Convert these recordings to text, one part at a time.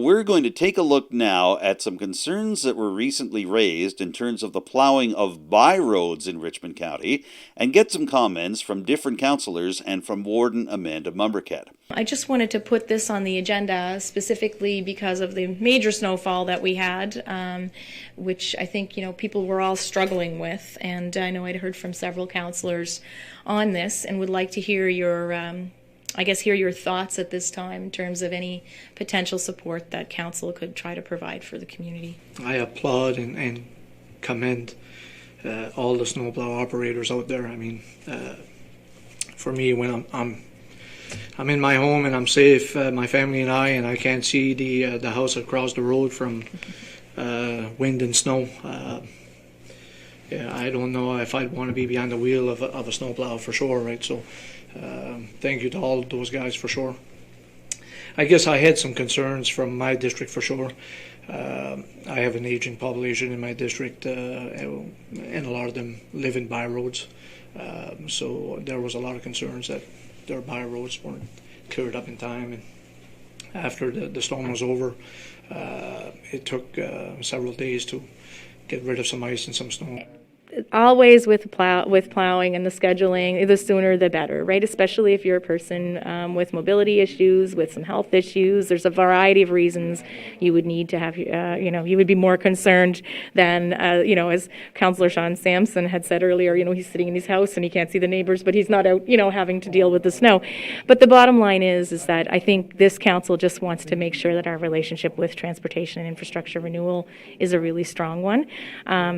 We're going to take a look now at some concerns that were recently raised in terms of the plowing of by roads in Richmond County and get some comments from different councillors and from Warden Amanda Mumbercat. I just wanted to put this on the agenda specifically because of the major snowfall that we had, which I think, people were all struggling with. And I know I'd heard from several councillors on this and would like to hear your hear your thoughts at this time in terms of any potential support that council could try to provide for the community. I applaud and commend all the snowplow operators out there. I mean, for me, when I'm in my home and I'm safe, my family and I can't see the house across the road from wind and snow. I don't know if I'd want to be behind the wheel of a snowplow for sure, right? So thank you to all those guys for sure. I guess I had some concerns from my district for sure. I have an aging population in my district, and a lot of them live in by roads. So there was a lot of concerns that their by roads weren't cleared up in time. And after the storm was over, it took several days to get rid of some ice and some snow. Always with plowing and the scheduling, the sooner the better, right? Especially if you're a person with mobility issues, with some health issues. There's a variety of reasons you would need to have, you would be more concerned than, as Councillor Sean Sampson had said earlier, he's sitting in his house and he can't see the neighbors, but he's not out, having to deal with the snow. But the bottom line is that I think this council just wants to make sure that our relationship with transportation and infrastructure renewal is a really strong one,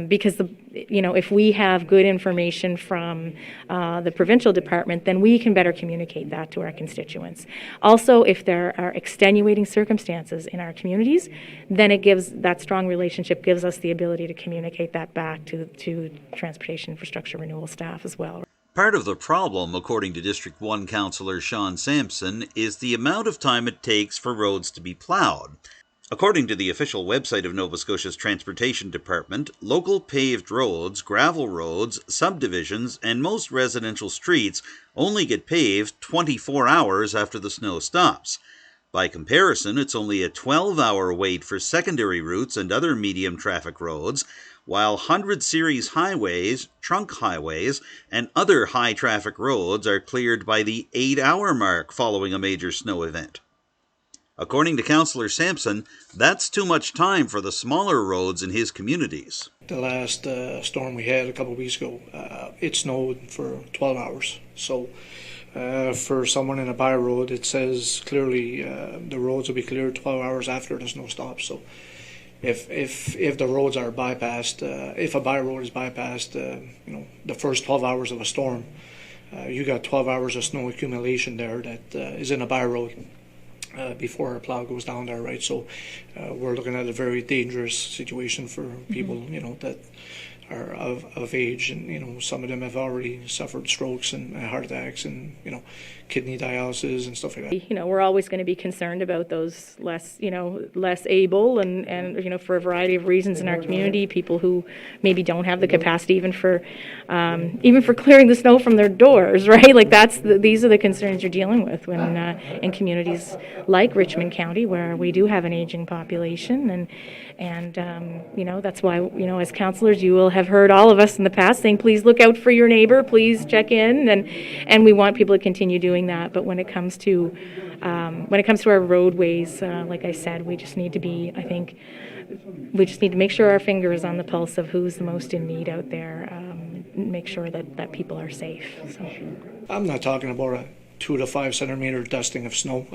because if we have good information from the provincial department, then we can better communicate that to our constituents. Also, if there are extenuating circumstances in our communities, then that strong relationship gives us the ability to communicate that back to transportation infrastructure renewal staff as well. Part of the problem, according to District 1 Councillor Sean Sampson, is the amount of time it takes for roads to be plowed. According to the official website of Nova Scotia's Transportation Department, local paved roads, gravel roads, subdivisions, and most residential streets only get paved 24 hours after the snow stops. By comparison, it's only a 12-hour wait for secondary routes and other medium traffic roads, while 100 series highways, trunk highways, and other high traffic roads are cleared by the 8-hour mark following a major snow event. According to Councillor Sampson, that's too much time for the smaller roads in his communities. The last storm we had a couple of weeks ago, it snowed for 12 hours. So for someone in a by road, it says clearly the roads will be cleared 12 hours after the snow stops. So if the roads are bypassed, if a by road is bypassed, the first 12 hours of a storm, you got 12 hours of snow accumulation there that is in a by road. Before a plow goes down there, right? So we're looking at a very dangerous situation for people, that are of age, and some of them have already suffered strokes and heart attacks and kidney dialysis and stuff like that. We're always going to be concerned about those less able and for a variety of reasons in our community, people who maybe don't have the capacity even for clearing the snow from their doors, right? Like these are the concerns you're dealing with when in communities like Richmond County, where we do have an aging population, and that's why as councillors you will have heard all of us in the past saying, please look out for your neighbor, please check in, and we want people to continue doing that. But when it comes to our roadways, like I said, we just need to make sure our finger is on the pulse of who's the most in need out there, make sure that people are safe. So. I'm not talking about a 2 to 5 centimeter dusting of snow.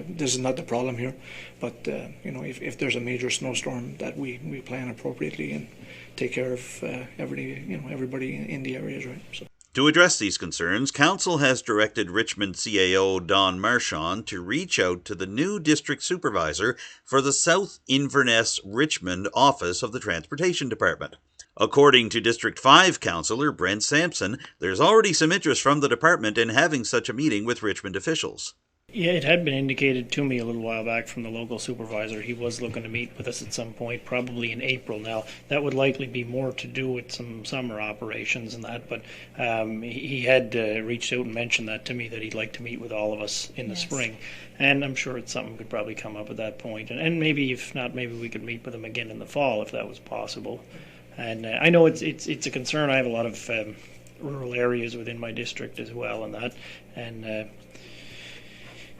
This is not the problem here, but if there's a major snowstorm, that we plan appropriately and take care of everybody in the areas, right? So. To address these concerns, Council has directed Richmond CAO Don Marchand to reach out to the new District Supervisor for the South Inverness Richmond office of the Transportation Department. According to District 5 Councillor Brent Sampson, there's already some interest from the department in having such a meeting with Richmond officials. Yeah, it had been indicated to me a little while back from the local supervisor. He was looking to meet with us at some point, probably in April. Now, that would likely be more to do with some summer operations and that, but he had reached out and mentioned that to me, that he'd like to meet with all of us in the spring. And I'm sure it's something could probably come up at that point. And maybe, if not, maybe we could meet with him again in the fall if that was possible. And I know it's a concern. I have a lot of rural areas within my district as well, and that. And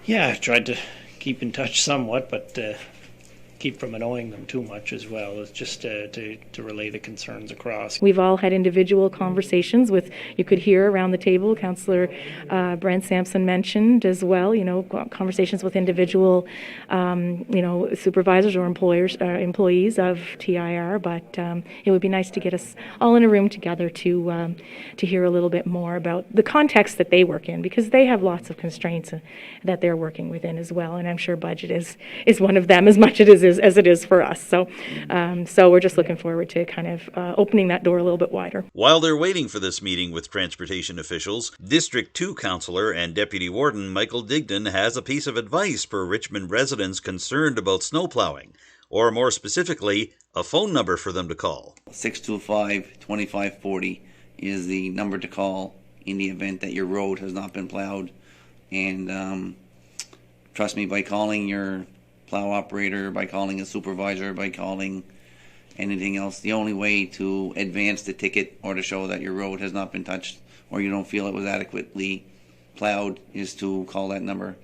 yeah, I've tried to keep in touch somewhat, but keep from annoying them too much as well. It's just to relay the concerns across. We've all had individual conversations with, you could hear around the table, Councillor Brent Sampson mentioned as well, conversations with individual, supervisors or employees of TIR, but it would be nice to get us all in a room together to hear a little bit more about the context that they work in, because they have lots of constraints that they're working within as well, and I'm sure budget is one of them as much as it is for us. So we're just looking forward to kind of opening that door a little bit wider. While they're waiting for this meeting with transportation officials, District 2 Councillor and Deputy Warden Michael Digdon has a piece of advice for Richmond residents concerned about snow plowing, or more specifically, a phone number for them to call. 625-2540 is the number to call in the event that your road has not been plowed. And trust me, by calling your plow operator, by calling a supervisor, by calling anything else, the only way to advance the ticket or to show that your road has not been touched or you don't feel it was adequately plowed is to call that number.